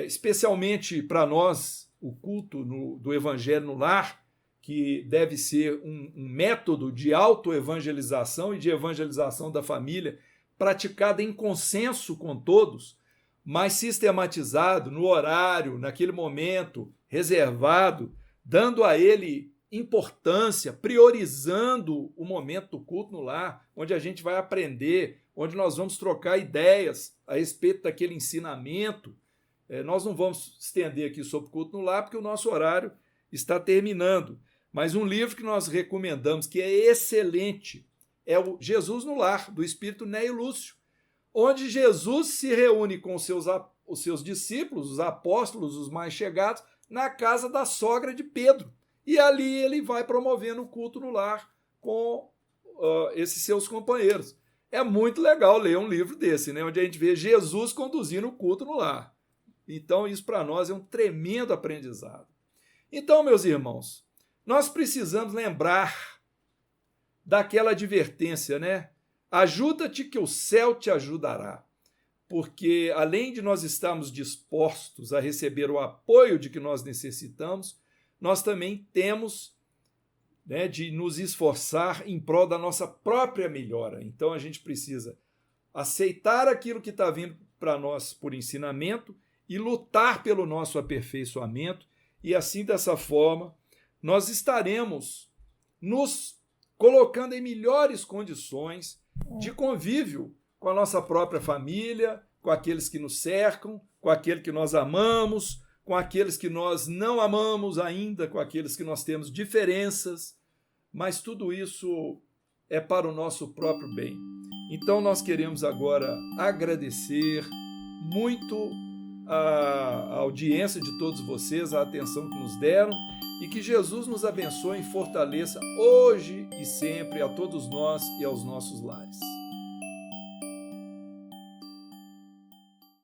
especialmente para nós, o culto do Evangelho no Lar, que deve ser um método de autoevangelização e de evangelização da família, praticada em consenso com todos, mas sistematizado no horário, naquele momento reservado, dando a ele importância, priorizando o momento do culto no lar, onde a gente vai aprender, onde nós vamos trocar ideias a respeito daquele ensinamento. Nós não vamos estender aqui sobre o culto no lar, porque o nosso horário está terminando. Mas um livro que nós recomendamos, que é excelente, é o Jesus no Lar, do espírito Neio Lúcio, onde Jesus se reúne com os seus discípulos, os apóstolos, os mais chegados, na casa da sogra de Pedro. E ali ele vai promovendo o culto no lar com esses seus companheiros. É muito legal ler um livro desse, né, onde a gente vê Jesus conduzindo o culto no lar. Então, isso para nós é um tremendo aprendizado. Então, meus irmãos, nós precisamos lembrar daquela advertência, né? Ajuda-te que o céu te ajudará. Porque, além de nós estarmos dispostos a receber o apoio de que nós necessitamos, nós também temos, né, de nos esforçar em prol da nossa própria melhora. Então, a gente precisa aceitar aquilo que está vindo para nós por ensinamento e lutar pelo nosso aperfeiçoamento, e assim, dessa forma, nós estaremos nos colocando em melhores condições de convívio com a nossa própria família, com aqueles que nos cercam, com aquele que nós amamos, com aqueles que nós não amamos ainda, com aqueles que nós temos diferenças, mas tudo isso é para o nosso próprio bem. Então nós queremos agora agradecer muito a audiência de todos vocês, a atenção que nos deram, e que Jesus nos abençoe e fortaleça hoje e sempre a todos nós e aos nossos lares.